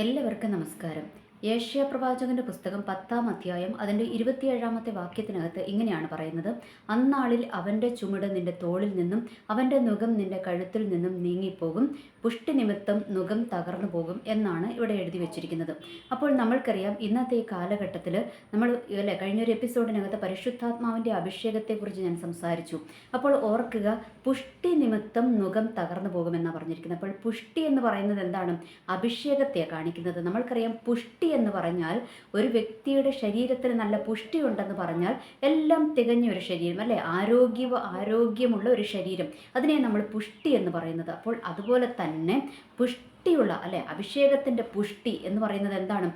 എല്ലാവർക്കും നമസ്കാരം. യേശയ്യാ പ്രവാചകന്റെ പുസ്തകം 10-ാം അധ്യായം അതിൻ്റെ 27-ാമത്തെ വാക്യത്തിനകത്ത് ഇങ്ങനെയാണ് പറയുന്നത്. അന്നാളിൽ അവൻ്റെ ചുമട് നിന്റെ തോളിൽ നിന്നും അവൻ്റെ നുകം നിന്റെ കഴുത്തിൽ നിന്നും നീങ്ങിപ്പോകും, പുഷ്ടി നിമിത്തം നുകം തകർന്നു പോകും എന്നാണ് ഇവിടെ എഴുതി വെച്ചിരിക്കുന്നത്. അപ്പോൾ നമ്മൾക്കറിയാം, ഇന്നത്തെ ഈ കാലഘട്ടത്തിൽ നമ്മൾ കഴിഞ്ഞൊരു എപ്പിസോഡിനകത്ത് പരിശുദ്ധാത്മാവിൻ്റെ അഭിഷേകത്തെക്കുറിച്ച് ഞാൻ സംസാരിച്ചു. അപ്പോൾ ഓർക്കുക, പുഷ്ടി നിമിത്തം നുകം തകർന്നു പോകുമെന്നാണ് പറഞ്ഞിരിക്കുന്നത്. അപ്പോൾ പുഷ്ടി എന്ന് പറയുന്നത് എന്താണ്? അഭിഷേകത്തെയാണ് കാണിക്കുന്നത്. നമ്മൾക്കറിയാം, പുഷ്ടി എന്ന് പറഞ്ഞാൽ ഒരു വ്യക്തിയുടെ ശരീരത്തിന് നല്ല പുഷ്ടി ഉണ്ടെന്ന് പറഞ്ഞാൽ എല്ലാം തികഞ്ഞ ഒരു ശരീരം, അല്ലേ? ആരോഗ്യമുള്ള ഒരു ശരീരം, അതിനെ നമ്മൾ പുഷ്ടി എന്ന് പറയുന്നത്. അപ്പോൾ അതുപോലെ തന്നെ പുഷ്ടിയുള്ള, അല്ലെ, അഭിഷേകത്തിൻ്റെ പുഷ്ടി എന്ന് പറയുന്നത് എന്താണ്?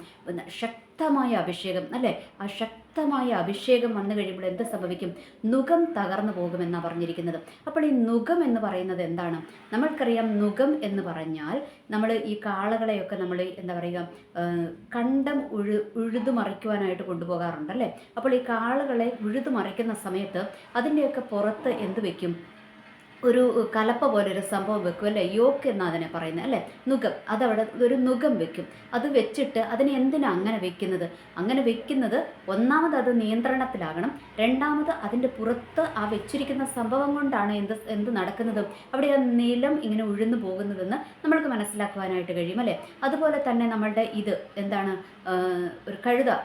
ശക്തമായ അഭിഷേകം, അല്ലേ? ആ ശക്തമായ അഭിഷേകം വന്നു കഴിയുമ്പോൾ എന്ത് സംഭവിക്കും? നുകം തകർന്നു പോകുമെന്നാണ് പറഞ്ഞിരിക്കുന്നത്. അപ്പോൾ ഈ നുകം എന്ന് പറയുന്നത് എന്താണ്? നമ്മൾക്കറിയാം, നുകം എന്ന് പറഞ്ഞാൽ നമ്മൾ ഈ കാളകളെയൊക്കെ നമ്മൾ എന്താ പറയുക, കണ്ടം ഉഴുതുമറിക്കുവാനായിട്ട് കൊണ്ടുപോകാറുണ്ട്, അല്ലേ? അപ്പോൾ ഈ കാളകളെ ഉഴുതുമറിക്കുന്ന സമയത്ത് അതിൻ്റെയൊക്കെ പുറത്ത് എന്ത് വെക്കും? ഒരു കലപ്പ പോലെ ഒരു സംഭവം വെക്കും, അല്ലേ? യോക്ക് എന്നാണ് അതിനെ പറയുന്നത്, അല്ലേ? നുകം. അതവിടെ ഒരു നുകം വെക്കും. അത് വെച്ചിട്ട് അതിനെ എന്തിനാണ് അങ്ങനെ വെക്കുന്നത്? അങ്ങനെ വെക്കുന്നത് ഒന്നാമത് അത് നിയന്ത്രണത്തിലാകണം, രണ്ടാമത് അതിൻ്റെ പുറത്ത് ആ വെച്ചിരിക്കുന്ന സംഭവം കൊണ്ടാണ് എന്ത് നടക്കുന്നത്? അവിടെ ആ നിലം ഇങ്ങനെ ഉഴുന്നു പോകുന്നതെന്ന് നമ്മൾക്ക് മനസ്സിലാക്കുവാനായിട്ട് കഴിയും, അല്ലേ? അതുപോലെ തന്നെ നമ്മളുടെ ഇത് എന്താണ്, ഒരു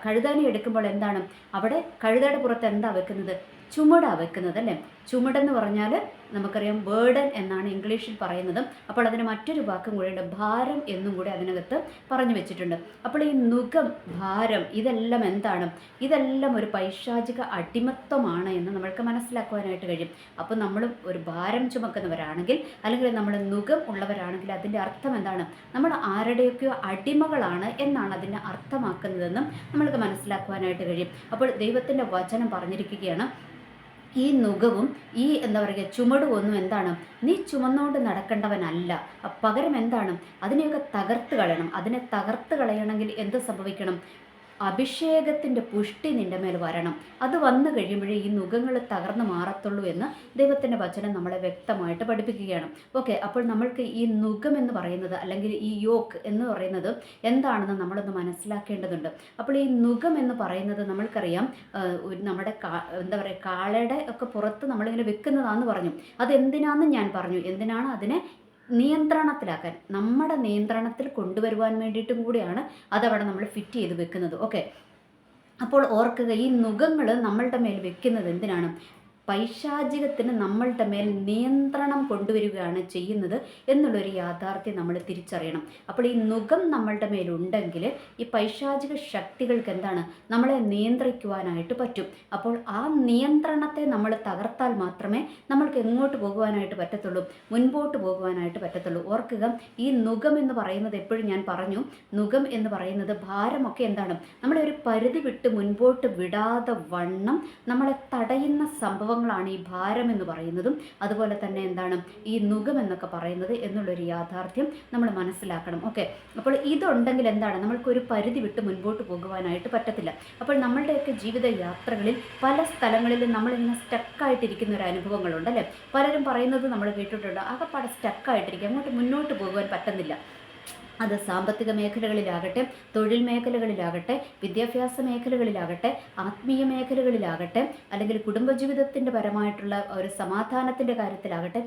കഴുതാനെ എടുക്കുമ്പോൾ എന്താണ് അവിടെ കഴുതയുടെ പുറത്ത് എന്താ വെക്കുന്നത്? ചുമടാണ് വെക്കുന്നത്, അല്ലേ? ചുമടെന്ന് പറഞ്ഞാൽ നമുക്കറിയാം ബേർഡൻ എന്നാണ് ഇംഗ്ലീഷിൽ പറയുന്നത്. അപ്പോൾ അതിന് മറ്റൊരു വാക്കും കൂടെയുണ്ട്, ഭാരം എന്നും കൂടെ അതിനകത്ത് പറഞ്ഞു വെച്ചിട്ടുണ്ട്. അപ്പോൾ ഈ നുകം, ഭാരം, ഇതെല്ലാം എന്താണ്? ഇതെല്ലാം ഒരു പൈശാചിക അടിമത്വമാണ് എന്ന് നമ്മൾക്ക് മനസ്സിലാക്കുവാനായിട്ട് കഴിയും. അപ്പോൾ നമ്മൾ ഒരു ഭാരം ചുമക്കുന്നവരാണെങ്കിൽ, അല്ലെങ്കിൽ നമ്മൾ നുകം ഉള്ളവരാണെങ്കിൽ, അതിൻ്റെ അർത്ഥം എന്താണ്? നമ്മൾ ആരുടെയൊക്കെയോ അടിമകളാണ് എന്നാണ് അതിനെ അർത്ഥമാക്കുന്നതെന്നും നമ്മൾക്ക് മനസ്സിലാക്കുവാനായിട്ട് കഴിയും. അപ്പോൾ ദൈവത്തിൻ്റെ വചനം പറഞ്ഞിരിക്കുകയാണ്, ഈ നുകവും ഈ എന്താ പറയുക ചുമടും ഒന്നും എന്താണ്? നീ ചുമന്നുകൊണ്ട് നടക്കേണ്ടവനല്ല. പകരം എന്താണ്? അതിനെയൊക്കെ തകർത്ത് കളയണം. അതിനെ തകർത്ത് കളയണമെങ്കിൽ എന്ത് സംഭവിക്കണം? അഭിഷേകത്തിൻ്റെ പുഷ്ടി നിൻ്റെ മേൽ വരണം. അത് വന്നു കഴിയുമ്പോഴേ ഈ നുകങ്ങൾ തകർന്ന് മാറത്തുള്ളൂ എന്ന് ദൈവത്തിൻ്റെ വചനം നമ്മളെ വ്യക്തമായിട്ട് പഠിപ്പിക്കുകയാണ്. ഓക്കെ, അപ്പോൾ നമ്മൾക്ക് ഈ നുകം എന്ന് പറയുന്നത്, അല്ലെങ്കിൽ ഈ യോക്ക് എന്ന് പറയുന്നത് എന്താണെന്ന് നമ്മളൊന്ന് മനസ്സിലാക്കേണ്ടതുണ്ട്. അപ്പോൾ ഈ നുകം എന്ന് പറയുന്നത് നമ്മൾക്കറിയാം, നമ്മുടെ എന്താ പറയുക, കാളയുടെ ഒക്കെ പുറത്ത് നമ്മളിങ്ങനെ വെക്കുന്നതാണെന്ന് പറഞ്ഞു. അതെന്തിനാണെന്ന് ഞാൻ പറഞ്ഞു. എന്തിനാണ്? അതിനെ നിയന്ത്രണത്തിലാക്കാൻ, നമ്മുടെ നിയന്ത്രണത്തിൽ കൊണ്ടുവരുവാൻ വേണ്ടിയിട്ടും കൂടിയാണ് അതവിടെ നമ്മൾ ഫിറ്റ് ചെയ്ത് വെക്കുന്നത്. ഓക്കെ, അപ്പോൾ ഓർക്കുക, ഈ നുകങ്ങൾ നമ്മളുടെ മേൽ വെക്കുന്നത് എന്തിനാണ്? പൈശാചികത്തിന് നമ്മളുടെ മേൽ നിയന്ത്രണം കൊണ്ടുവരികയാണ് ചെയ്യുന്നത് എന്നുള്ളൊരു യാഥാർത്ഥ്യം നമ്മൾ തിരിച്ചറിയണം. അപ്പോൾ ഈ നുകം നമ്മളുടെ മേലുണ്ടെങ്കിൽ ഈ പൈശാചിക ശക്തികൾക്ക് എന്താണ്? നമ്മളെ നിയന്ത്രിക്കുവാനായിട്ട് പറ്റും. അപ്പോൾ ആ നിയന്ത്രണത്തെ നമ്മൾ തകർത്താൽ മാത്രമേ നമ്മൾക്ക് എങ്ങോട്ട് പോകുവാനായിട്ട് പറ്റത്തുള്ളൂ, മുൻപോട്ട് പോകുവാനായിട്ട് പറ്റത്തുള്ളൂ. ഓർക്കുക, ഈ നുകം എന്ന് പറയുന്നത് എപ്പോഴും ഞാൻ പറഞ്ഞു, നുകം എന്ന് പറയുന്നത് ഭാരമൊക്കെ എന്താണ്? നമ്മളെ ഒരു പരിധി വിട്ട് മുൻപോട്ട് വിടാതെ വണ്ണം നമ്മളെ തടയുന്ന സംഭവങ്ങളാണ് ഈ ഭാരം എന്ന് പറയുന്നതും അതുപോലെ തന്നെ എന്താണ് ഈ നുകം എന്നൊക്കെ പറയുന്നത് എന്നുള്ളൊരു യാഥാർത്ഥ്യം നമ്മൾ മനസ്സിലാക്കണം. ഓക്കെ, അപ്പോൾ ഇതുണ്ടെങ്കിൽ എന്താണ്? നമ്മൾക്കൊരു പരിധി വിട്ട് മുൻപോട്ട് പോകുവാനായിട്ട് പറ്റത്തില്ല. അപ്പോൾ നമ്മളുടെയൊക്കെ ജീവിത യാത്രകളിൽ പല സ്ഥലങ്ങളിലും നമ്മളിങ്ങനെ സ്റ്റക്കായിട്ടിരിക്കുന്ന ഒരു അനുഭവങ്ങളുണ്ട്, അല്ലേ? പലരും പറയുന്നത് നമ്മൾ കേട്ടിട്ടുണ്ട്, ആകെപ്പാടെ സ്റ്റക്കായിട്ടിരിക്കുക, അങ്ങോട്ട് മുന്നോട്ട് പോകുവാൻ പറ്റുന്നില്ല. അത് സാമ്പത്തിക മേഖലകളിലാകട്ടെ, തൊഴിൽ മേഖലകളിലാകട്ടെ, വിദ്യാഭ്യാസ മേഖലകളിലാകട്ടെ, ആത്മീയ മേഖലകളിലാകട്ടെ, അല്ലെങ്കിൽ കുടുംബജീവിതത്തിൻ്റെ പരമായിട്ടുള്ള ഒരു സമാധാനത്തിൻ്റെ കാര്യത്തിലാകട്ടെ,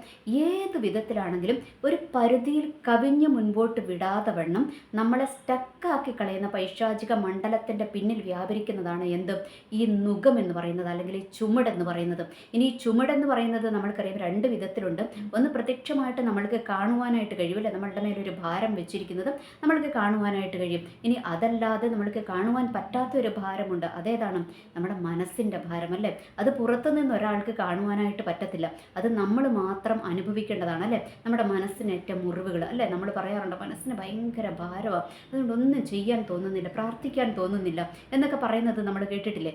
ഏത് വിധത്തിലാണെങ്കിലും ഒരു പരിധിയിൽ കവിഞ്ഞ് മുൻപോട്ട് വിടാതെ വണ്ണം നമ്മളെ സ്റ്റക്കാക്കി കളയുന്ന പൈശാചിക മണ്ഡലത്തിൻ്റെ പിന്നിൽ വ്യാപരിക്കുന്നതാണ് എന്ത്? ഈ നുകം എന്ന് പറയുന്നത്, അല്ലെങ്കിൽ ഈ ചുമടെന്ന് പറയുന്നത്. ഇനി ഈ ചുമടെന്ന് പറയുന്നത് നമ്മൾക്കറിയാം രണ്ട് വിധത്തിലുണ്ട്. ഒന്ന് പ്രത്യക്ഷമായിട്ട് നമ്മൾക്ക് കാണുവാനായിട്ട് കഴിയുമല്ലേ, നമ്മളുടെ മേലൊരു ഭാരം വെച്ചിരിക്കുന്നത് നമ്മൾക്ക് കാണുവാനായിട്ട് കഴിയും. ഇനി അതല്ലാതെ നമ്മൾക്ക് കാണുവാൻ പറ്റാത്തൊരു ഭാരമുണ്ട്. അതേതാണ്? നമ്മുടെ മനസ്സിൻ്റെ ഭാരം, അല്ലേ? അത് പുറത്തുനിന്ന് ഒരാൾക്ക് കാണുവാനായിട്ട് പറ്റത്തില്ല. അത് നമ്മൾ മാത്രം അനുഭവിക്കേണ്ടതാണ്, അല്ലേ? നമ്മുടെ മനസ്സിനേറ്റ മുറിവുകൾ, അല്ലേ? നമ്മൾ പറയാറുണ്ട്, മനസ്സിന് ഭയങ്കര ഭാരമാണ്, അതുകൊണ്ട് ഒന്നും ചെയ്യാൻ തോന്നുന്നില്ല, പ്രാർത്ഥിക്കാൻ തോന്നുന്നില്ല എന്നൊക്കെ പറയുന്നത് നമ്മൾ കേട്ടിട്ടില്ലേ?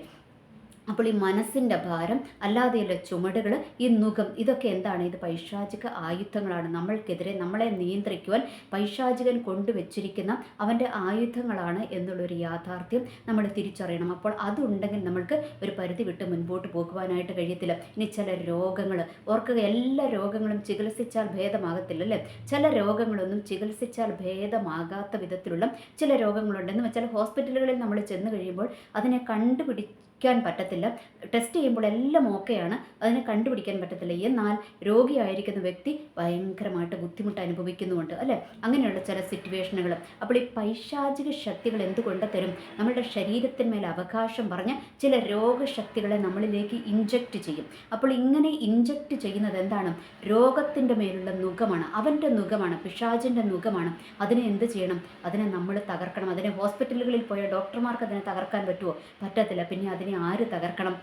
അപ്പോൾ ഈ മനസ്സിൻ്റെ ഭാരം, അല്ലാതെയുള്ള ചുമടുകൾ, ഈ നുകം, ഇതൊക്കെ എന്താണ്? ഇത് പൈശാചിക ആയുധങ്ങളാണ്. നമ്മൾക്കെതിരെ നമ്മളെ നിയന്ത്രിക്കുവാൻ പൈശാചികൻ കൊണ്ടുവച്ചിരിക്കുന്ന അവൻ്റെ ആയുധങ്ങളാണ് എന്നുള്ളൊരു യാഥാർത്ഥ്യം നമ്മൾ തിരിച്ചറിയണം. അപ്പോൾ അതുണ്ടെങ്കിൽ നമ്മൾക്ക് ഒരു പരിധി വിട്ട് മുൻപോട്ട് പോകുവാനായിട്ട് കഴിയത്തില്ല. ഇനി ചില രോഗങ്ങൾ ഓർക്കുക, എല്ലാ രോഗങ്ങളും ചികിത്സിച്ചാൽ ഭേദമാകത്തില്ല അല്ലേ? ചില രോഗങ്ങളൊന്നും ചികിത്സിച്ചാൽ ഭേദമാകാത്ത വിധത്തിലുള്ള ചില രോഗങ്ങളുണ്ട്. എന്ന് വെച്ചാൽ ഹോസ്പിറ്റലുകളിൽ നമ്മൾ ചെന്ന് കഴിയുമ്പോൾ അതിനെ കണ്ടുപിടിക്കാൻ പറ്റത്തില്ല. ടെസ്റ്റ് ചെയ്യുമ്പോൾ എല്ലാം ഓക്കെയാണ്, അതിനെ കണ്ടുപിടിക്കാൻ പറ്റത്തില്ല. എന്നാൽ രോഗിയായിരിക്കുന്ന വ്യക്തി ഭയങ്കരമായിട്ട് ബുദ്ധിമുട്ട് അനുഭവിക്കുന്നുമുണ്ട് അല്ലേ? അങ്ങനെയുള്ള ചില സിറ്റുവേഷനുകൾ. അപ്പോൾ ഈ പൈശാചിക ശക്തികൾ എന്തുകൊണ്ട് തരും? നമ്മുടെ ശരീരത്തിന്മേൽ അവകാശം പറഞ്ഞ് ചില രോഗശക്തികളെ നമ്മളിലേക്ക് ഇഞ്ചക്റ്റ് ചെയ്യും. അപ്പോൾ ഇങ്ങനെ ഇഞ്ചക്റ്റ് ചെയ്യുന്നത് എന്താണ്? രോഗത്തിൻ്റെ മേലുള്ള നുകമാണ്, അവൻ്റെ നുകമാണ്, പിശാചിൻ്റെ നുകമാണ്. അതിനെ എന്ത് ചെയ്യണം? അതിനെ നമ്മൾ തകർക്കണം. അതിനെ ഹോസ്പിറ്റലുകളിൽ പോയ ഡോക്ടർമാർക്ക് അതിനെ തകർക്കാൻ പറ്റുമോ? പറ്റത്തില്ല. പിന്നെ അതിനെ ആര് തകർക്കണം?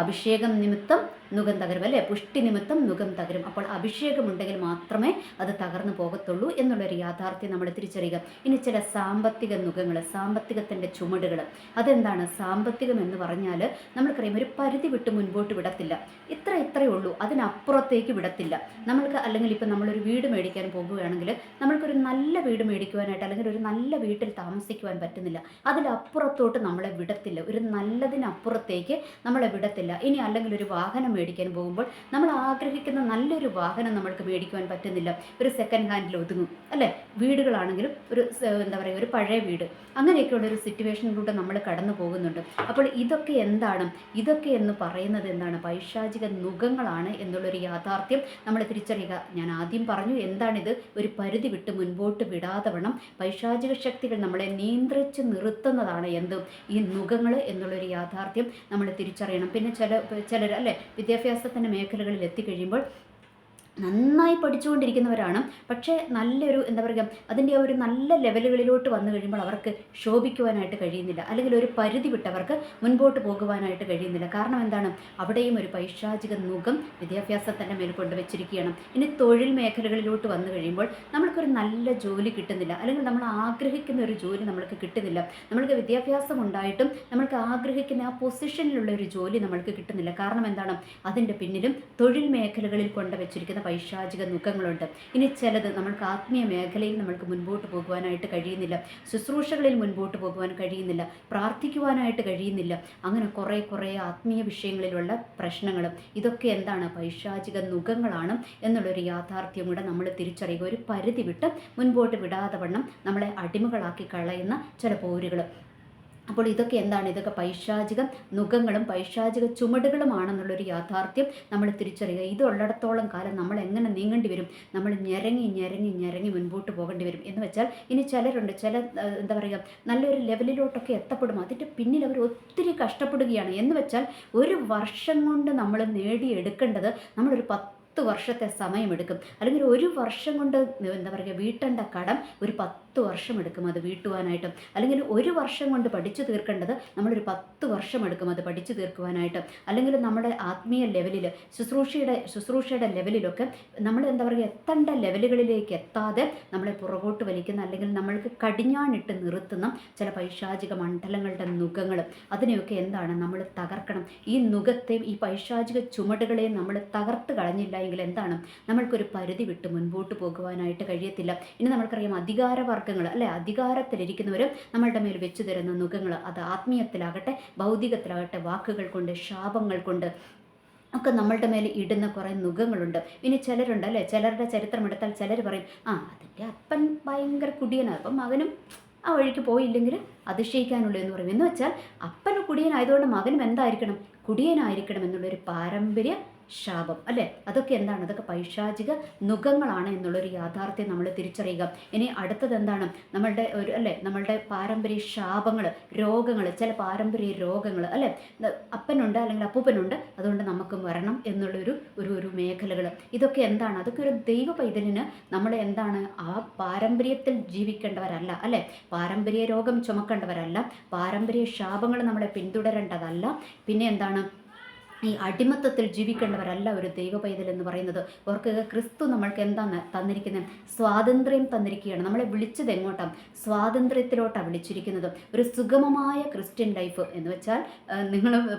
അഭിഷേകം നിമിത്തം നുകം തകരും അല്ലേ? പുഷ്ടി നിമിത്തം നുകം തകരും. അപ്പോൾ അഭിഷേകമുണ്ടെങ്കിൽ മാത്രമേ അത് തകർന്നു പോകത്തുള്ളൂ എന്നുള്ളൊരു യാഥാർത്ഥ്യം നമ്മൾ തിരിച്ചറിയുക. ഇനി ചില സാമ്പത്തിക നുകങ്ങൾ, സാമ്പത്തികത്തിൻ്റെ ചുമടുകൾ. അതെന്താണ്? സാമ്പത്തികം എന്ന് പറഞ്ഞാൽ നമ്മൾക്കറിയാം, ഒരു പരിധി വിട്ട് മുൻപോട്ട് വിടത്തില്ല. ഇത്രയേ ഉള്ളൂ, അതിനപ്പുറത്തേക്ക് വിടത്തില്ല നമ്മൾക്ക്. അല്ലെങ്കിൽ ഇപ്പം നമ്മളൊരു വീട് മേടിക്കാൻ പോകുകയാണെങ്കിൽ നമ്മൾക്കൊരു നല്ല വീട് മേടിക്കുവാനായിട്ട്, അല്ലെങ്കിൽ ഒരു നല്ല വീട്ടിൽ താമസിക്കുവാൻ പറ്റുന്നില്ല. അതിലപ്പുറത്തോട്ട് നമ്മളെ വിടത്തില്ല. ഒരു നല്ലതിനപ്പുറത്തേക്ക് നമ്മളെ വിടത്തില്ല. ഇനി അല്ലെങ്കിൽ ഒരു വാഹനം മേടിക്കാൻ പോകുമ്പോൾ നമ്മൾ ആഗ്രഹിക്കുന്ന നല്ലൊരു വാഹനം നമ്മൾക്ക് മേടിക്കുവാൻ പറ്റുന്നില്ല. ഒരു സെക്കൻഡ് ഹാൻഡിൽ ഒതുങ്ങും അല്ലേ? വീടുകളാണെങ്കിലും ഒരു എന്താ പറയുക, ഒരു പഴയ വീട്, അങ്ങനെയൊക്കെയുള്ള ഒരു സിറ്റുവേഷനിലൂടെ നമ്മൾ കടന്നു പോകുന്നുണ്ട്. അപ്പോൾ ഇതൊക്കെ എന്താണ്? ഇതൊക്കെ എന്ന് പറയുന്നത് എന്താണ്? പൈശാചിക നുകങ്ങളാണ് എന്നുള്ളൊരു യാഥാർത്ഥ്യം നമ്മൾ തിരിച്ചറിയുക. ഞാൻ ആദ്യം പറഞ്ഞു എന്താണിത്? ഒരു പരിധി വിട്ട് മുൻപോട്ട് വിടാതെ വണ്ണം പൈശാചിക ശക്തികൾ നമ്മളെ നിയന്ത്രിച്ച് നിർത്തുന്നതാണ് എന്ത്? ഈ നുകങ്ങൾ എന്നുള്ളൊരു യാഥാർത്ഥ്യം നമ്മൾ തിരിച്ചറിയണം. പിന്നെ ചിലർ അല്ലേ, വിദ്യാഭ്യാസത്തിൻ്റെ മേഖലകളിൽ എത്തിക്കഴിയുമ്പോൾ നന്നായി പഠിച്ചുകൊണ്ടിരിക്കുന്നവരാണ്, പക്ഷേ നല്ലൊരു എന്താ പറയുക, അതിൻ്റെ ഒരു നല്ല ലെവലുകളിലോട്ട് വന്നു കഴിയുമ്പോൾ അവർക്ക് ശോഭിക്കുവാനായിട്ട് കഴിയുന്നില്ല, അല്ലെങ്കിൽ ഒരു പരിധി വിട്ട് അവർക്ക് മുൻപോട്ട് പോകുവാനായിട്ട് കഴിയുന്നില്ല. കാരണം എന്താണ്? അവിടെയും ഒരു പൈശാചിക നുകം വിദ്യാഭ്യാസത്തിൻ്റെ മേൽ കൊണ്ടുവച്ചിരിക്കുകയാണ്. ഇനി തൊഴിൽ മേഖലകളിലോട്ട് വന്നു കഴിയുമ്പോൾ നമ്മൾക്കൊരു നല്ല ജോലി കിട്ടുന്നില്ല, അല്ലെങ്കിൽ നമ്മൾ ആഗ്രഹിക്കുന്ന ഒരു ജോലി നമ്മൾക്ക് കിട്ടുന്നില്ല. നമ്മൾക്ക് വിദ്യാഭ്യാസം ഉണ്ടായിട്ടും നമ്മൾക്ക് ആഗ്രഹിക്കുന്ന ആ പൊസിഷനിലുള്ള ഒരു ജോലി നമ്മൾക്ക് കിട്ടുന്നില്ല. കാരണം എന്താണ്? അതിൻ്റെ പിന്നിലും തൊഴിൽ മേഖലകളിൽ കൊണ്ടുവച്ചിരിക്കുന്ന പൈശാചിക നുഖങ്ങളുണ്ട്. ഇനി ചിലത് നമ്മൾക്ക് ആത്മീയ മേഖലയിൽ നമ്മൾക്ക് മുൻപോട്ട് പോകുവാനായിട്ട് കഴിയുന്നില്ല, ശുശ്രൂഷകളിൽ മുൻപോട്ട് പോകുവാൻ കഴിയുന്നില്ല, പ്രാർത്ഥിക്കുവാനായിട്ട് കഴിയുന്നില്ല. അങ്ങനെ കുറേ ആത്മീയ വിഷയങ്ങളിലുള്ള പ്രശ്നങ്ങൾ. ഇതൊക്കെ എന്താണ്? പൈശാചിക നുഖങ്ങളാണ് എന്നുള്ളൊരു യാഥാർത്ഥ്യം കൂടെ നമ്മൾ തിരിച്ചറിയുക. ഒരു പരിധി വിട്ട് മുൻപോട്ട് വിടാതെ വണ്ണം നമ്മളെ അടിമകളാക്കി കളയുന്ന ചില പോരുകൾ. അപ്പോൾ ഇതൊക്കെ എന്താണ്? ഇതൊക്കെ പൈശാചിക നുഖങ്ങളും പൈശാചിക ചുമടുകളുമാണെന്നുള്ളൊരു യാഥാർത്ഥ്യം നമ്മൾ തിരിച്ചറിയുക. ഇതുള്ളിടത്തോളം കാലം നമ്മൾ എങ്ങനെ നീങ്ങേണ്ടി വരും? നമ്മൾ ഞെരങ്ങി മുൻപോട്ട് പോകേണ്ടി വരും. എന്ന് വെച്ചാൽ ഇനി ചിലരുണ്ട്, എന്താ പറയുക, നല്ലൊരു ലെവലിലോട്ടൊക്കെ എത്തപ്പെടും. അതിൻ്റെ പിന്നിൽ അവർ ഒത്തിരി കഷ്ടപ്പെടുകയാണ്. എന്ന് വെച്ചാൽ ഒരു വർഷം കൊണ്ട് നമ്മൾ നേടിയെടുക്കേണ്ടത് നമ്മളൊരു 10 വർഷത്തെ സമയമെടുക്കും. അല്ലെങ്കിൽ ഒരു വർഷം കൊണ്ട് എന്താ പറയുക, വീട്ടേണ്ട കടം ഒരു 10 വർഷം എടുക്കും അത് വീട്ടുവാനായിട്ട്. അല്ലെങ്കിൽ ഒരു വർഷം കൊണ്ട് പഠിച്ചു തീർക്കേണ്ടത് നമ്മളൊരു 10 വർഷം എടുക്കും അത് പഠിച്ചു തീർക്കുവാനായിട്ട്. അല്ലെങ്കിൽ നമ്മുടെ ആത്മീയ ലെവലിൽ, ശുശ്രൂഷയുടെ ലെവലിലൊക്കെ നമ്മൾ എന്താ പറയുക, എത്തേണ്ട ലെവലുകളിലേക്ക് എത്താതെ നമ്മളെ പുറകോട്ട് വലിക്കുന്ന, അല്ലെങ്കിൽ നമ്മൾക്ക് കടിഞ്ഞാണിട്ട് നിർത്തുന്ന ചില പൈശാചിക മണ്ഡലങ്ങളുടെ നുഖങ്ങൾ, അതിനെയൊക്കെ എന്താണ്? നമ്മൾ തകർക്കണം. ഈ നുഖത്തെയും ഈ പൈശാചിക ചുമടുകളെയും നമ്മൾ തകർത്ത് കളഞ്ഞില്ല എങ്കിൽ എന്താണ്? നമ്മൾക്കൊരു പരിധി വിട്ട് മുൻപോട്ട് പോകുവാനായിട്ട് കഴിയത്തില്ല. ഇനി നമ്മൾക്കറിയാം, അധികാരവർഗ്ഗങ്ങൾ അല്ലെ, അധികാരത്തിലിരിക്കുന്നവർ നമ്മളുടെ മേൽ വെച്ച് തരുന്ന നുഖങ്ങൾ, അത് ആത്മീയത്തിലാകട്ടെ ഭൗതികത്തിലാകട്ടെ, വാക്കുകൾ കൊണ്ട്, ശാപങ്ങൾ കൊണ്ട് ഒക്കെ നമ്മളുടെ മേൽ ഇടുന്ന കുറേ നുഖങ്ങളുണ്ട്. ഇനി ചിലരുണ്ട് അല്ലേ, ചിലരുടെ ചരിത്രം എടുത്താൽ ചിലർ പറയും, അതിൻ്റെ അപ്പൻ ഭയങ്കര കുടിയനാണ്, അപ്പം മകനും ആ വഴിക്ക് പോയില്ലെങ്കിൽ അതിശയിക്കാനുള്ളൂ എന്ന് പറയും. എന്ന് വെച്ചാൽ അപ്പന് കുടിയനായതുകൊണ്ട് മകനും എന്തായിരിക്കണം? കുടിയനായിരിക്കണം എന്നുള്ളൊരു പാരമ്പര്യ ശാപം അല്ലേ? അതൊക്കെ എന്താണ്? അതൊക്കെ പൈശാചിക നുഖങ്ങളാണ് എന്നുള്ളൊരു യാഥാർത്ഥ്യം നമ്മൾ തിരിച്ചറിയുക. ഇനി അടുത്തത് എന്താണ്? നമ്മളുടെ പാരമ്പര്യ ശാപങ്ങൾ, രോഗങ്ങൾ, ചില പാരമ്പര്യ രോഗങ്ങൾ അല്ലേ, അപ്പനുണ്ട് അല്ലെങ്കിൽ അപ്പൂപ്പനുണ്ട്, അതുകൊണ്ട് നമുക്കും വരണം എന്നുള്ളൊരു മേഖലകൾ. ഇതൊക്കെ എന്താണ്? അതൊക്കെ ഒരു ദൈവ പൈതലിന് നമ്മളെ എന്താണ്? ആ പാരമ്പര്യത്തിൽ ജീവിക്കേണ്ടവരല്ല അല്ലേ, പാരമ്പര്യ രോഗം ചുമക്കേണ്ടവരല്ല, പാരമ്പര്യ ശാപങ്ങൾ നമ്മളെ പിന്തുടരേണ്ടതല്ല. പിന്നെ എന്താണ്? ഈ അടിമത്തത്തിൽ ജീവിക്കേണ്ടവരല്ല ഒരു ദൈവ പൈതൽ എന്ന് പറയുന്നത്. ഓർക്കുക, ക്രിസ്തു നമ്മൾക്ക് എന്താണ് തന്നിരിക്കുന്നത്? സ്വാതന്ത്ര്യം തന്നിരിക്കുകയാണ്. നമ്മളെ വിളിച്ചത് എങ്ങോട്ടാണ്? സ്വാതന്ത്ര്യത്തിലോട്ടാണ് വിളിച്ചിരിക്കുന്നത്. ഒരു സുഗമമായ ക്രിസ്ത്യൻ ലൈഫ് എന്ന് വെച്ചാൽ നിങ്ങൾ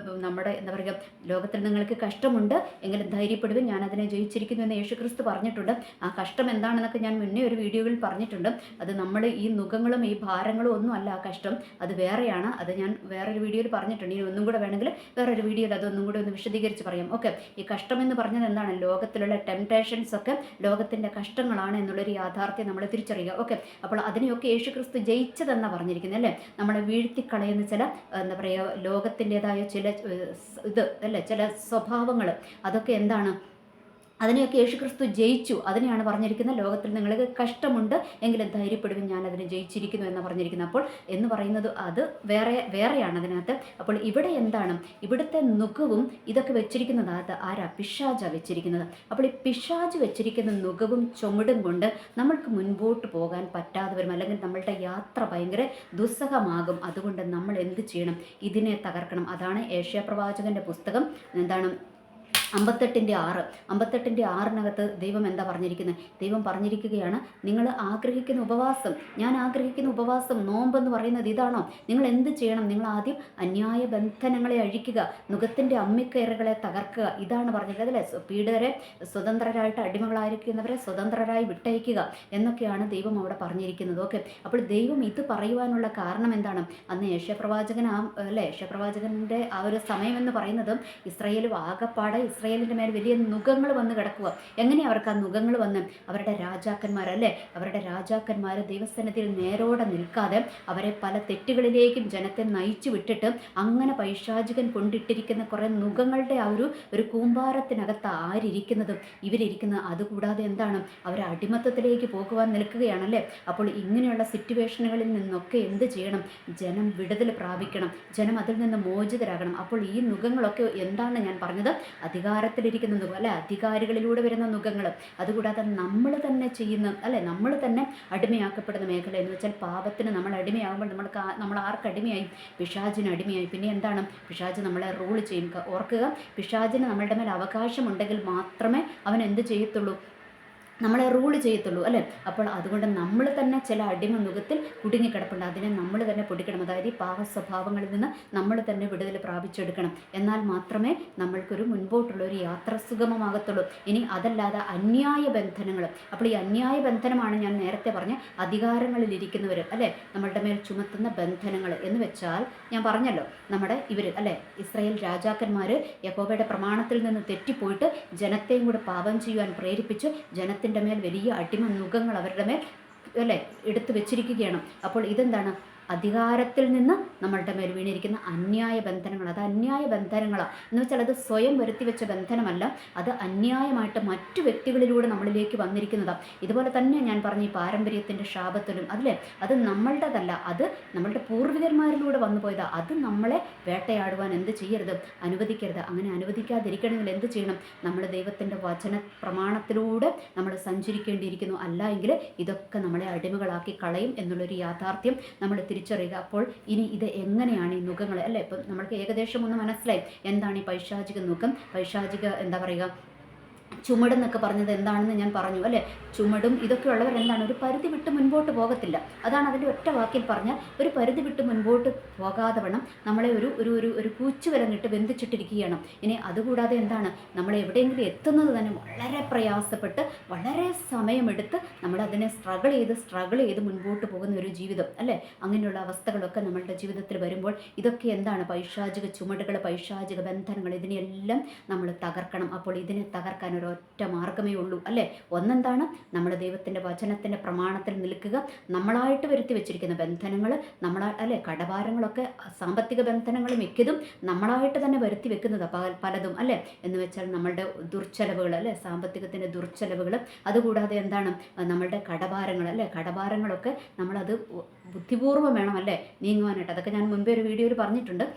നമ്മുടെ എന്താ പറയുക, ലോകത്തിൽ നിങ്ങൾക്ക് കഷ്ടമുണ്ട് എങ്കിലും ധൈര്യപ്പെടുവിൻ, ഞാൻ അതിനെ ജയിച്ചിരിക്കുന്നു എന്ന് യേശു ക്രിസ്തു പറഞ്ഞിട്ടുണ്ട്. ആ കഷ്ടം എന്താണെന്നൊക്കെ ഞാൻ മുന്നേ ഒരു വീഡിയോയിൽ പറഞ്ഞിട്ടുണ്ട്. അത് നമ്മൾ ഈ നുഖങ്ങളും ഈ ഭാരങ്ങളും ഒന്നും അല്ല ആ കഷ്ടം, അത് വേറെയാണ്. അത് ഞാൻ വേറൊരു വീഡിയോയിൽ പറഞ്ഞിട്ടുണ്ട്. ഇനി ഒന്നും കൂടെ വേണമെങ്കിൽ വേറൊരു വീഡിയോയിൽ അതൊന്നും കൂടെ ഒന്ന് വിശദീകരിച്ച് പറയാം. ഓക്കെ, ഈ കഷ്ടം എന്ന് പറഞ്ഞത് എന്താണ്? ലോകത്തിലുള്ള ടെംപ്ടേഷൻസ് ഒക്കെ ലോകത്തിൻ്റെ കഷ്ടങ്ങളാണ് എന്നുള്ളൊരു യാഥാർത്ഥ്യം നമ്മൾ തിരിച്ചറിയുക. ഓക്കെ, അപ്പോൾ അതിനെയൊക്കെ യേശു ക്രിസ്തു ജയിച്ചതെന്നാണ് പറഞ്ഞിരിക്കുന്നത് അല്ലേ. നമ്മളെ വീഴ്ത്തിക്കളയുന്ന ചില എന്താ പറയുക ലോകത്തിൻ്റെതായ ചില ഇത് അല്ലേ, ചില സ്വഭാവങ്ങൾ, അതൊക്കെ എന്താണ്? അതിനെയൊക്കെ യേശുക്രിസ്തു ജയിച്ചു. അതിനെയാണ് പറഞ്ഞിരിക്കുന്നത്, ലോകത്തിൽ നിങ്ങൾക്ക് കഷ്ടമുണ്ട് എങ്കിലും ധൈര്യപ്പെടുവിൻ, ഞാൻ അതിനെ ജയിച്ചിരിക്കുന്നു എന്ന് പറഞ്ഞിരിക്കുന്നത്. അപ്പോൾ എന്ന് പറയുന്നത് അത് വേറെയാണ് അതിനകത്ത്. അപ്പോൾ ഇവിടെ എന്താണ്? ഇവിടുത്തെ നുഖവും ഇതൊക്കെ വെച്ചിരിക്കുന്നത് ആരാ? പിശാചാ വെച്ചിരിക്കുന്നത്. അപ്പോൾ ഈ പിശാച് വെച്ചിരിക്കുന്ന നുഖവും ചുമടും കൊണ്ട് നമ്മൾക്ക് മുൻപോട്ട് പോകാൻ പറ്റാതെ വരും, അല്ലെങ്കിൽ നമ്മളുടെ യാത്ര ഭയങ്കര ദുസ്സഹമാകും. അതുകൊണ്ട് നമ്മൾ എന്ത് ചെയ്യണം? ഇതിനെ തകർക്കണം. അതാണ് ഏഷ്യാ പ്രവാചകന്റെ പുസ്തകം എന്താണ് 58:6 ദൈവം എന്താ പറഞ്ഞിരിക്കുന്നത്? ദൈവം പറഞ്ഞിരിക്കുകയാണ്, നിങ്ങൾ ആഗ്രഹിക്കുന്ന ഉപവാസം, ഞാൻ ആഗ്രഹിക്കുന്ന ഉപവാസം, നോമ്പെന്ന് പറയുന്നത് ഇതാണോ? നിങ്ങൾ എന്ത് ചെയ്യണം? നിങ്ങൾ ആദ്യം അന്യായ ബന്ധനങ്ങളെ അഴിക്കുക, നുഖത്തിൻ്റെ അമ്മിക്കയറുകളെ തകർക്കുക. ഇതാണ് പറഞ്ഞിരിക്കുന്നത് അല്ലേ. പീഡിതരെ സ്വതന്ത്രരായിട്ട്, അടിമകളായിരിക്കുന്നവരെ സ്വതന്ത്രരായി വിട്ടയക്കുക എന്നൊക്കെയാണ് ദൈവം അവിടെ പറഞ്ഞിരിക്കുന്നത്. ഓക്കെ, അപ്പോൾ ദൈവം ഇത് പറയുവാനുള്ള കാരണം എന്താണ്? അന്ന് യേശയ്യാപ്രവാചകൻ യേശയ്യാപ്രവാചകൻ്റെ ആ ഒരു സമയമെന്ന് പറയുന്നത് ഇസ്രായേൽ ആകപ്പാടെ ഇസ്രായേലിൻ്റെ മേൽ വലിയ നുഖങ്ങൾ വന്ന് കിടക്കുക. എങ്ങനെയാണ് അവർക്ക് ആ നുഖങ്ങൾ വന്ന്? അവരുടെ രാജാക്കന്മാരല്ലേ, അവരുടെ രാജാക്കന്മാർ ദൈവസന്നിധിയിൽ നേരോടെ നിൽക്കാതെ അവരെ പല തെറ്റുകളിലേക്കും ജനത്തെ നയിച്ചു വിട്ടിട്ട് അങ്ങനെ പൈശാചികൻ കൊണ്ടിട്ടിരിക്കുന്ന കുറേ നുഖങ്ങളുടെ ആ ഒരു കൂമ്പാരത്തിനകത്ത് ആരിയ്ക്കുന്നതും ഇവരിയ്ക്കുന്നത്. അതുകൂടാതെ എന്താണ്? അവർ അടിമത്തത്തിലേക്ക് പോകുവാൻ നിൽക്കുകയാണല്ലേ. അപ്പോൾ ഇങ്ങനെയുള്ള സിറ്റുവേഷനുകളിൽ നിന്നൊക്കെ എന്ത് ചെയ്യണം? ജനം വിടുതൽ പ്രാപിക്കണം, ജനം അതിൽ നിന്ന് മോചിതരാകണം. അപ്പോൾ ഈ നുഖങ്ങളൊക്കെ എന്താണ് ഞാൻ പറഞ്ഞത്? അധികാരത്തിലിരിക്കുന്ന നുഖം അല്ലെ, അധികാരികളിലൂടെ വരുന്ന നുഖങ്ങൾ. അതുകൂടാതെ നമ്മൾ തന്നെ ചെയ്യുന്ന അല്ലെ, നമ്മൾ തന്നെ അടിമയാക്കപ്പെടുന്ന മേഖല എന്ന് വെച്ചാൽ പാപത്തിന് നമ്മൾ അടിമയാകുമ്പോൾ നമ്മൾ ആർക്കടിമയായി? പിശാചിന് അടിമയായി. പിന്നെ എന്താണ്? പിശാച് നമ്മളെ റൂൾ ചെയ്യും. ഓർക്കുക, പിശാചിന് നമ്മളുടെ മേൽ അവകാശമുണ്ടെങ്കിൽ മാത്രമേ അവൻ എന്ത് ചെയ്യത്തുള്ളൂ? നമ്മളെ റൂൾ ചെയ്യത്തുള്ളൂ അല്ലേ. അപ്പോൾ അതുകൊണ്ട് നമ്മൾ തന്നെ ചില അടിമ നുഖത്തിൽ കുടുങ്ങിക്കിടപ്പുണ്ട്, അതിനെ നമ്മൾ തന്നെ പൊടിക്കണം. അതായത് ഈ പാവ സ്വഭാവങ്ങളിൽ നിന്ന് നമ്മൾ തന്നെ വിടുതൽ പ്രാപിച്ചെടുക്കണം. എന്നാൽ മാത്രമേ നമ്മൾക്കൊരു മുൻപോട്ടുള്ള ഒരു യാത്ര സുഗമമാകത്തുള്ളൂ. ഇനി അതല്ലാതെ അന്യായ ബന്ധനങ്ങൾ, അപ്പോൾ ഈ അന്യായ ബന്ധനമാണ് ഞാൻ നേരത്തെ പറഞ്ഞ അധികാരങ്ങളിലിരിക്കുന്നവർ അല്ലേ, നമ്മളുടെ മേൽ ചുമത്തുന്ന ബന്ധനങ്ങൾ എന്ന് വെച്ചാൽ ഞാൻ പറഞ്ഞല്ലോ, നമ്മുടെ ഇവർ അല്ലേ, ഇസ്രായേൽ രാജാക്കന്മാർ യഹോവയുടെ പ്രമാണത്തിൽ നിന്ന് തെറ്റിപ്പോയിട്ട് ജനത്തെയും കൂടെ പാപം ചെയ്യുവാൻ പ്രേരിപ്പിച്ച് ജനത്തെ മേൽ വലിയ അടിമ നുഖങ്ങൾ അവരുടെ മേൽ അല്ലേ എടുത്തു വെച്ചിരിക്കുകയാണ്. അപ്പോൾ ഇതെന്താണ്? അധികാരത്തിൽ നിന്ന് നമ്മളുടെ മേൽ വീണിരിക്കുന്ന അന്യായ ബന്ധനങ്ങൾ. അത് അന്യായ ബന്ധനങ്ങളാണ് എന്ന് വെച്ചാൽ അത് സ്വയം വരുത്തി വെച്ച ബന്ധനമല്ല, അത് അന്യായമായിട്ട് മറ്റു വ്യക്തികളിലൂടെ നമ്മളിലേക്ക് വന്നിരിക്കുന്നതാണ്. ഇതുപോലെ തന്നെ ഞാൻ പറഞ്ഞ ഈ പാരമ്പര്യത്തിൻ്റെ ശാപത്തിലും അതിലെ അത് നമ്മളുടേതല്ല, അത് നമ്മളുടെ പൂർവികന്മാരിലൂടെ വന്നു പോയതാണ്. അത് നമ്മളെ വേട്ടയാടുവാൻ എന്ത് ചെയ്യരുത്? അനുവദിക്കരുത്. അങ്ങനെ അനുവദിക്കാതിരിക്കണമെങ്കിൽ എന്ത് ചെയ്യണം? നമ്മൾ ദൈവത്തിൻ്റെ വചന പ്രമാണത്തിലൂടെ നമ്മൾ സഞ്ചരിക്കേണ്ടിയിരിക്കുന്നു. അല്ല എങ്കിൽ ഇതൊക്കെ നമ്മളെ അടിമകളാക്കി കളയും എന്നുള്ളൊരു യാഥാർത്ഥ്യം നമ്മൾ തിരിച്ചറിയുക. അപ്പോൾ ഇനി ഇത് എങ്ങനെയാണ് ഈ നുഖങ്ങൾ അല്ലേ, ഇപ്പം നമ്മൾക്ക് ഏകദേശം ഒന്ന് മനസ്സിലായി എന്താണ് ഈ പൈശാചിക നുഖം, പൈശാചിക എന്താ പറയുക ചുമടെന്നൊക്കെ പറഞ്ഞത് എന്താണെന്ന് ഞാൻ പറഞ്ഞു അല്ലേ. ചുമടും ഇതൊക്കെ ഉള്ളവർ എന്താണ്? ഒരു പരിധി വിട്ട് മുൻപോട്ട് പോകത്തില്ല. അതാണ് അതിൻ്റെ ഒറ്റ വാക്കിൽ പറഞ്ഞാൽ, ഒരു പരിധി വിട്ട് മുൻപോട്ട് പോകാതെ വേണം നമ്മളെ ഒരു ഒരു ഒരു ഒരു കൂച്ചുവിലങ്ങിട്ട് ബന്ധിച്ചിട്ടിരിക്കുകയാണ്. ഇനി അതുകൂടാതെ എന്താണ്? നമ്മളെ എവിടെയെങ്കിലും എത്തുന്നത് തന്നെ വളരെ പ്രയാസപ്പെട്ട് വളരെ സമയമെടുത്ത് നമ്മളതിനെ സ്ട്രഗിൾ ചെയ്ത് മുൻപോട്ട് പോകുന്ന ഒരു ജീവിതം അല്ലേ. അങ്ങനെയുള്ള അവസ്ഥകളൊക്കെ നമ്മളുടെ ജീവിതത്തിൽ വരുമ്പോൾ ഇതൊക്കെ എന്താണ്? പൈശാചിക ചുമടുകൾ, പൈശാചിക ബന്ധനങ്ങൾ, ഇതിനെല്ലാം നമ്മൾ തകർക്കണം. അപ്പോൾ ഇതിനെ തകർക്കാൻ ഒരൊറ്റ മാർഗമേ ഉള്ളൂ അല്ലേ. ഒന്നെന്താണ്? നമ്മൾ ദൈവത്തിൻ്റെ വചനത്തിൻ്റെ പ്രമാണത്തിൽ നിൽക്കുക. നമ്മളായിട്ട് വരുത്തി വെച്ചിരിക്കുന്ന ബന്ധനങ്ങൾ അല്ലേ, കടഭാരങ്ങളൊക്കെ സാമ്പത്തിക ബന്ധനങ്ങൾ മിക്കതും നമ്മളായിട്ട് തന്നെ വരുത്തി വെക്കുന്നത് പലതും അല്ലേ. എന്ന് വെച്ചാൽ നമ്മളുടെ ദുർച്ചെലവുകൾ അല്ലേ, സാമ്പത്തികത്തിൻ്റെ ദുർച്ചെലവുകൾ. അതുകൂടാതെ എന്താണ്? നമ്മളുടെ കടഭാരങ്ങൾ അല്ലേ, കടഭാരങ്ങളൊക്കെ നമ്മളത് ബുദ്ധിപൂർവ്വം വേണം അല്ലേ നീങ്ങുവാനായിട്ട്. അതൊക്കെ ഞാൻ മുമ്പേ ഒരു വീഡിയോയിൽ പറഞ്ഞിട്ടുണ്ട്.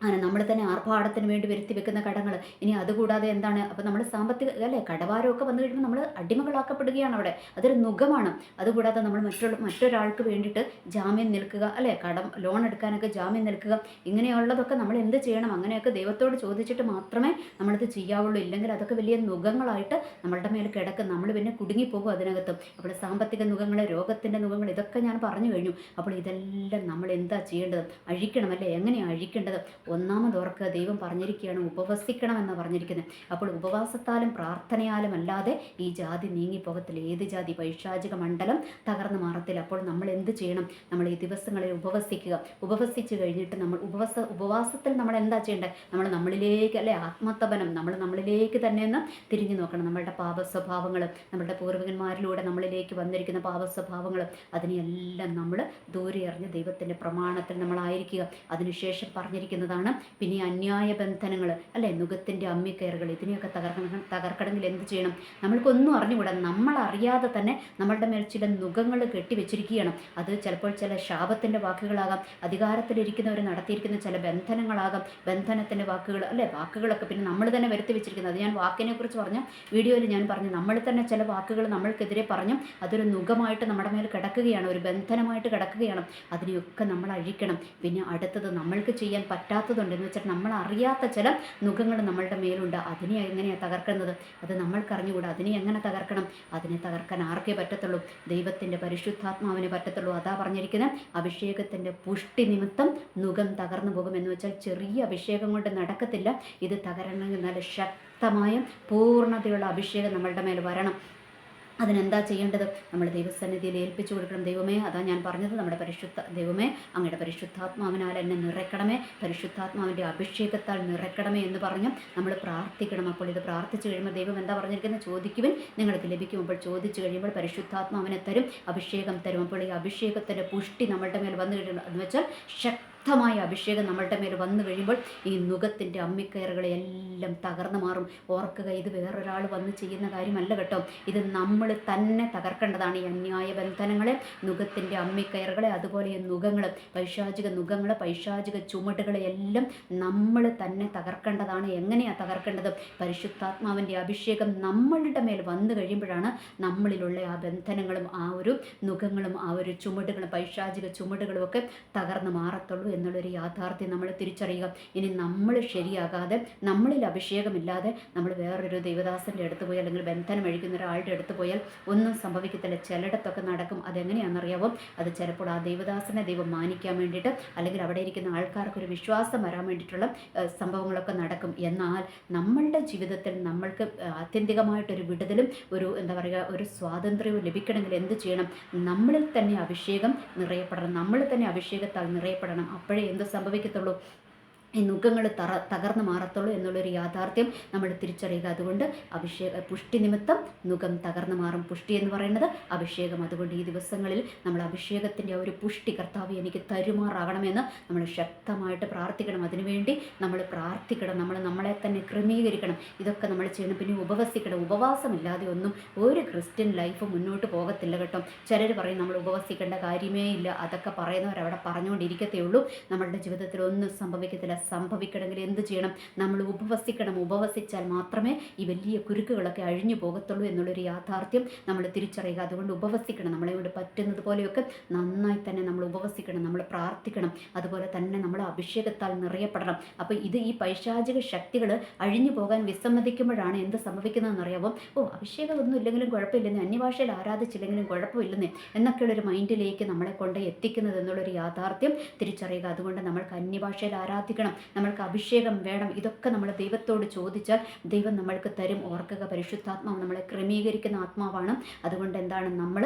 അങ്ങനെ നമ്മൾ തന്നെ ആർഭാടത്തിന് വേണ്ടി വരുത്തി വെക്കുന്ന കടങ്ങൾ. ഇനി അതുകൂടാതെ എന്താണ്, അപ്പോൾ നമ്മൾ സാമ്പത്തിക അല്ലേ കടഭാരമൊക്കെ വന്നു കഴിയുമ്പോൾ നമ്മൾ അടിമകളാക്കപ്പെടുകയാണ് അവിടെ. അതൊരു നുഖമാണ്. അതുകൂടാതെ നമ്മൾ മറ്റൊരാൾക്ക് വേണ്ടിയിട്ട് ജാമ്യം നിൽക്കുക അല്ലേ, ലോൺ എടുക്കാനൊക്കെ ജാമ്യം നിൽക്കുക, ഇങ്ങനെയുള്ളതൊക്കെ നമ്മൾ എന്ത് ചെയ്യണം? അങ്ങനെയൊക്കെ ദൈവത്തോട് ചോദിച്ചിട്ട് മാത്രമേ നമ്മളിത് ചെയ്യാവുള്ളൂ. ഇല്ലെങ്കിൽ അതൊക്കെ വലിയ നുഖങ്ങളായിട്ട് നമ്മളുടെ മേൽ കിടക്കും. നമ്മൾ പിന്നെ കുടുങ്ങിപ്പോകും അതിനകത്ത്. അപ്പോൾ സാമ്പത്തിക നുഖങ്ങൾ, രോഗത്തിൻ്റെ നുഖങ്ങൾ, ഇതൊക്കെ ഞാൻ പറഞ്ഞു കഴിഞ്ഞു. അപ്പോൾ ഇതെല്ലാം നമ്മൾ എന്താ ചെയ്യേണ്ടത്? അഴിക്കണം അല്ലേ? എങ്ങനെയാണ് അഴിക്കേണ്ടത്? ഒന്നാമത് ഓർക്കുക, ദൈവം പറഞ്ഞിരിക്കുകയാണ് ഉപവസിക്കണമെന്ന് പറഞ്ഞിരിക്കുന്നത്. അപ്പോൾ ഉപവാസത്താലും പ്രാർത്ഥനയാലും അല്ലാതെ ഈ ജാതി നീങ്ങിപ്പോകത്തില്ല. ഏത് ജാതി? പൈശാചിക മണ്ഡലം തകർന്നു മാറത്തില്ല. അപ്പോൾ നമ്മൾ എന്ത് ചെയ്യണം? നമ്മൾ ഈ ദിവസങ്ങളിൽ ഉപവസിക്കുക. ഉപവസിച്ച് കഴിഞ്ഞിട്ട് നമ്മൾ ഉപവാസത്തിൽ നമ്മൾ എന്താ ചെയ്യേണ്ടത്? നമ്മൾ നമ്മളിലേക്ക് അല്ലെ ആത്മതപനം, നമ്മൾ നമ്മളിലേക്ക് തന്നെ ഒന്ന് തിരിഞ്ഞു നോക്കണം. നമ്മളുടെ പാപസ്വഭാവങ്ങൾ, നമ്മളുടെ പൂർവികന്മാരിലൂടെ നമ്മളിലേക്ക് വന്നിരിക്കുന്ന പാപസ്വഭാവങ്ങൾ, അതിനെയെല്ലാം നമ്മൾ ദൂരെ എറിഞ്ഞ് ദൈവത്തിൻ്റെ പ്രമാണത്തിൽ നമ്മളായിരിക്കുക. അതിനുശേഷം പറഞ്ഞിരിക്കുന്നതാണ് പിന്നെ അന്യായ ബന്ധനങ്ങൾ അല്ലെ, നുഖത്തിൻ്റെ അമ്മിക്കയറുകൾ, ഇതിനെയൊക്കെ തകർക്കണമെങ്കിൽ എന്ത് ചെയ്യണം? നമ്മൾക്കൊന്നും അറിഞ്ഞുകൂടാ. നമ്മളറിയാതെ തന്നെ നമ്മളുടെ മേൽ ചില നുഖങ്ങൾ കെട്ടിവെച്ചിരിക്കുകയാണ്. അത് ചിലപ്പോൾ ചില ശാപത്തിൻ്റെ വാക്കുകളാകാം, അധികാരത്തിലിരിക്കുന്നവർ നടത്തിയിരിക്കുന്ന ചില ബന്ധനങ്ങളാകാം, ബന്ധനത്തിൻ്റെ വാക്കുകൾ അല്ലെ, വാക്കുകളൊക്കെ പിന്നെ നമ്മൾ തന്നെ വരുത്തി വെച്ചിരിക്കുന്നത്. അത് ഞാൻ വാക്കിനെ കുറിച്ച് പറഞ്ഞ വീഡിയോയിൽ ഞാൻ പറഞ്ഞു, നമ്മൾ തന്നെ ചില വാക്കുകൾ നമ്മൾക്കെതിരെ പറഞ്ഞു അതൊരു നുഖമായിട്ട് നമ്മുടെ മേൽ കിടക്കുകയാണ്, ഒരു ബന്ധനമായിട്ട് കിടക്കുകയാണ്. അതിനെയൊക്കെ നമ്മൾ അഴിക്കണം. പിന്നെ അടുത്തത് നമ്മൾക്ക് ചെയ്യാൻ പറ്റാത്തതുണ്ട് എന്ന് വെച്ചാൽ നമ്മൾ അറിയാത്ത ചില നുഖങ്ങൾ നമ്മളുടെ മേലുണ്ട്. അതിനെ എങ്ങനെയാണ് തകർക്കുന്നത്? അത് നമ്മൾക്കറിഞ്ഞുകൂടാ. അതിനെ എങ്ങനെ തകർക്കണം? അതിനെ തകർക്കാൻ ആർക്കേ പറ്റത്തുള്ളൂ? ദൈവത്തിൻ്റെ പരിശുദ്ധാത്മാവിനെ പറ്റത്തുള്ളൂ. അതാ പറഞ്ഞിരിക്കുന്നത്, അഭിഷേകത്തിൻ്റെ പുഷ്ടി നിമിത്തം നുഖം തകർന്നു പോകും. എന്ന് വെച്ചാൽ ചെറിയ അഭിഷേകം കൊണ്ട് നടക്കത്തില്ല. ഇത് തകരണമെങ്കിൽ നല്ല ശക്തമായ പൂർണ്ണതയുള്ള അഭിഷേകം നമ്മളുടെ മേൽ വരണം. അതിനെന്താ ചെയ്യേണ്ടത്? നമ്മൾ ദൈവസന്നിധിയിൽ ഏൽപ്പിച്ചു കൊടുക്കണം. ദൈവമേ, അതാ ഞാൻ പറഞ്ഞത്, നമ്മുടെ ദൈവമേ അങ്ങയുടെ പരിശുദ്ധാത്മാവിനാൽ എന്നെ നിറയ്ക്കണമേ, പരിശുദ്ധാത്മാവിൻ്റെ അഭിഷേകത്താൽ നിറയ്ക്കണമേ എന്ന് പറഞ്ഞ് നമ്മൾ പ്രാർത്ഥിക്കണം. അപ്പോൾ ഇത് പ്രാർത്ഥിച്ചു കഴിയുമ്പോൾ ദൈവം എന്താ പറഞ്ഞിരിക്കുന്നത്? ചോദിക്കുവിൻ നിങ്ങൾക്ക് ലഭിക്കും. അപ്പോൾ ചോദിച്ചു കഴിയുമ്പോൾ പരിശുദ്ധാത്മാവിനെ തരും, അഭിഷേകം തരും. അപ്പോൾ ഈ അഭിഷേകത്തിൻ്റെ പുഷ്ടി നമ്മളുടെ മേൽ വന്നു കഴിയുമ്പോൾ എന്ന് വെച്ചാൽ ശക്തമായ അഭിഷേകം നമ്മളുടെ മേൽ വന്നു കഴിയുമ്പോൾ ഈ നുഖത്തിൻ്റെ അമ്മിക്കയറുകളെല്ലാം തകർന്നു മാറും. ഓർക്കുക, ഇത് വേറൊരാൾ വന്ന് ചെയ്യുന്ന കാര്യമല്ല കേട്ടോ. ഇത് നമ്മൾ തന്നെ തകർക്കേണ്ടതാണ്. ഈ അന്യായ ബന്ധനങ്ങളെ, നുഖത്തിൻ്റെ അമ്മിക്കയറുകളെ, അതുപോലെ ഈ നുഖങ്ങൾ, പൈശാചിക നുഖങ്ങൾ, പൈശാചിക ചുമടുകളെ എല്ലാം നമ്മൾ തന്നെ തകർക്കേണ്ടതാണ്. എങ്ങനെയാണ് തകർക്കേണ്ടത്? പരിശുദ്ധാത്മാവിൻ്റെ അഭിഷേകം നമ്മളുടെ മേൽ വന്നു കഴിയുമ്പോഴാണ് നമ്മളിലുള്ള ആ ബന്ധനങ്ങളും ആ ഒരു നുഖങ്ങളും ആ ഒരു ചുമടുകളും പൈശാചിക ചുമടുകളും ഒക്കെ തകർന്ന് മാറത്തുള്ളൂ എന്നുള്ളൊരു യാഥാർത്ഥ്യം നമ്മൾ തിരിച്ചറിയുക. ഇനി നമ്മൾ ശരിയാകാതെ, നമ്മളിൽ അഭിഷേകമില്ലാതെ നമ്മൾ വേറൊരു ദൈവദാസൻ്റെ അടുത്ത് പോയി അല്ലെങ്കിൽ ബന്ധനം അഴിക്കുന്ന ഒരാളുടെ അടുത്ത് പോയാൽ ഒന്നും സംഭവിക്കത്തില്ല. ചിലയിടത്തൊക്കെ നടക്കും. അതെങ്ങനെയാണെന്നറിയാമോ? അത് ചിലപ്പോൾ ആ ദൈവദാസനെ ദൈവം മാനിക്കാൻ വേണ്ടിയിട്ട് അല്ലെങ്കിൽ അവിടെ ഇരിക്കുന്ന ആൾക്കാർക്കൊരു വിശ്വാസം വരാൻ വേണ്ടിയിട്ടുള്ള സംഭവങ്ങളൊക്കെ നടക്കും. എന്നാൽ നമ്മളുടെ ജീവിതത്തിൽ നമ്മൾക്ക് ആത്യന്തികമായിട്ടൊരു വിടുതലും ഒരു എന്താ പറയുക ഒരു സ്വാതന്ത്ര്യവും ലഭിക്കണമെങ്കിൽ എന്ത് ചെയ്യണം? നമ്മളിൽ തന്നെ അഭിഷേകം നിറയപ്പെടണം. നമ്മൾ തന്നെ അഭിഷേകത്താൽ നിറയപ്പെടണം. അപ്പോഴേ എന്ത് സംഭവിക്കത്തുള്ളൂ? ഈ നുഖങ്ങൾ തകർന്നു മാറത്തുള്ളൂ എന്നുള്ളൊരു യാഥാർത്ഥ്യം നമ്മൾ തിരിച്ചറിയുക. അതുകൊണ്ട് പുഷ്ടി നിമിത്തം നുഖം തകർന്നു മാറും. പുഷ്ടി എന്ന് പറയുന്നത് അഭിഷേകം. അതുകൊണ്ട് ഈ ദിവസങ്ങളിൽ നമ്മൾ അഭിഷേകത്തിൻ്റെ ഒരു പുഷ്ടി കർത്താവ് എനിക്ക് തരുമാറാകണമെന്ന് നമ്മൾ ശക്തമായിട്ട് പ്രാർത്ഥിക്കണം. അതിനുവേണ്ടി നമ്മൾ പ്രാർത്ഥിക്കണം. നമ്മൾ നമ്മളെ തന്നെ ക്രമീകരിക്കണം. ഇതൊക്കെ നമ്മൾ ചെയ്യണം. പിന്നെ ഉപവസിക്കണം. ഉപവാസമില്ലാതെ ഒന്നും ഒരു ക്രിസ്ത്യൻ ലൈഫ് മുന്നോട്ട് പോകത്തില്ല കേട്ടോ. ചിലർ പറയും നമ്മൾ ഉപവസിക്കേണ്ട കാര്യമേ ഇല്ല. അതൊക്കെ പറയുന്നവരവിടെ പറഞ്ഞുകൊണ്ടിരിക്കത്തേ ഉള്ളൂ. നമ്മളുടെ ജീവിതത്തിൽ ഒന്നും സംഭവിക്കത്തില്ല. സംഭവിക്കണമെങ്കിൽ എന്ത് ചെയ്യണം? നമ്മൾ ഉപവസിക്കണം. ഉപവസിച്ചാൽ മാത്രമേ ഈ വലിയ കുരുക്കുകളൊക്കെ അഴിഞ്ഞു പോകത്തുള്ളൂ എന്നുള്ളൊരു യാഥാർത്ഥ്യം നമ്മൾ തിരിച്ചറിയുക. അതുകൊണ്ട് ഉപവസിക്കണം. നമ്മളെ കൊണ്ട് പറ്റുന്നത് പോലെയൊക്കെ നന്നായി തന്നെ നമ്മൾ ഉപവസിക്കണം. നമ്മൾ പ്രാർത്ഥിക്കണം. അതുപോലെ തന്നെ നമ്മൾ അഭിഷേകത്താൽ നിറയപ്പെടണം. അപ്പോൾ ഈ പൈശാചിക ശക്തികൾ അഴിഞ്ഞു പോകാൻ വിസമ്മതിക്കുമ്പോഴാണ് എന്ത് സംഭവിക്കുന്നതെന്ന് അറിയാമോ? അഭിഷേകമൊന്നും ഇല്ലെങ്കിലും കുഴപ്പമില്ലെന്ന്, അന്യഭാഷയിൽ ആരാധിച്ചില്ലെങ്കിലും കുഴപ്പമില്ലെന്ന് എന്നൊക്കെയുള്ളൊരു മൈൻഡിലേക്ക് നമ്മളെ കൊണ്ട് എത്തിക്കുന്നത് എന്നുള്ളൊരു യാഥാർത്ഥ്യം തിരിച്ചറിയുക. അതുകൊണ്ട് നമ്മൾക്ക് അന്യഭാഷയിൽ ആരാധിക്കണം, നമ്മൾക്ക് അഭിഷേകം വേണം. ഇതൊക്കെ നമ്മൾ ദൈവത്തോട് ചോദിച്ചാൽ ദൈവം നമ്മൾക്ക് തരും. ഓർക്കുക, പരിശുദ്ധാത്മാവ് നമ്മളെ ക്രമീകരിക്കുന്ന ആത്മാവാണ്. അതുകൊണ്ട് എന്താണ് നമ്മൾ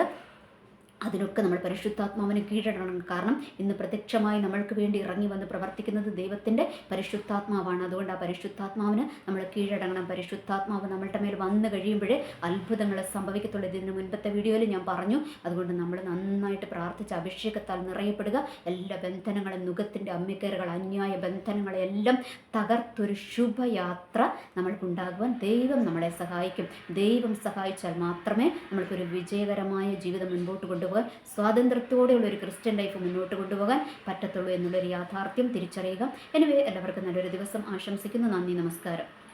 അതിനൊക്കെ നമ്മൾ പരിശുദ്ധാത്മാവിന് കീഴടങ്ങണം. കാരണം ഇന്ന് പ്രത്യക്ഷമായി നമ്മൾക്ക് വേണ്ടി ഇറങ്ങി വന്ന് പ്രവർത്തിക്കുന്നത് ദൈവത്തിൻ്റെ പരിശുദ്ധാത്മാവാണ്. അതുകൊണ്ട് ആ പരിശുദ്ധാത്മാവിന് നമ്മൾ കീഴടങ്ങണം. പരിശുദ്ധാത്മാവ് നമ്മളുടെ മേൽ വന്നു കഴിയുമ്പോഴേ അത്ഭുതങ്ങൾ സംഭവിക്കത്തുള്ളൂ. ഇതിന് മുൻപത്തെ വീഡിയോയിൽ ഞാൻ പറഞ്ഞു. അതുകൊണ്ട് നമ്മൾ നന്നായിട്ട് പ്രാർത്ഥിച്ച് അഭിഷേകത്താൽ നിറയപ്പെടുക. എല്ലാ ബന്ധനങ്ങളും, നുഖത്തിൻ്റെ അമ്മിക്കയറുകൾ, അന്യായ ബന്ധനങ്ങളെല്ലാം തകർത്തൊരു ശുഭയാത്ര നമ്മൾക്കുണ്ടാകുവാൻ ദൈവം നമ്മളെ സഹായിക്കും. ദൈവം സഹായിച്ചാൽ മാത്രമേ നമ്മൾക്കൊരു വിജയകരമായ ജീവിതം മുൻപോട്ട് കൊണ്ടുപോകാൻ കൊണ്ടുപോകാൻ, സ്വാതന്ത്ര്യത്തോടെയുള്ള ഒരു ക്രിസ്ത്യൻ ലൈഫ് മുന്നോട്ട് കൊണ്ടുപോകാൻ പറ്റത്തുള്ളൂ എന്നുള്ളൊരു യാഥാർത്ഥ്യം തിരിച്ചറിയുക. എനിവേ, എല്ലാവർക്കും നല്ലൊരു ദിവസം ആശംസിക്കുന്നു. നന്ദി, നമസ്കാരം.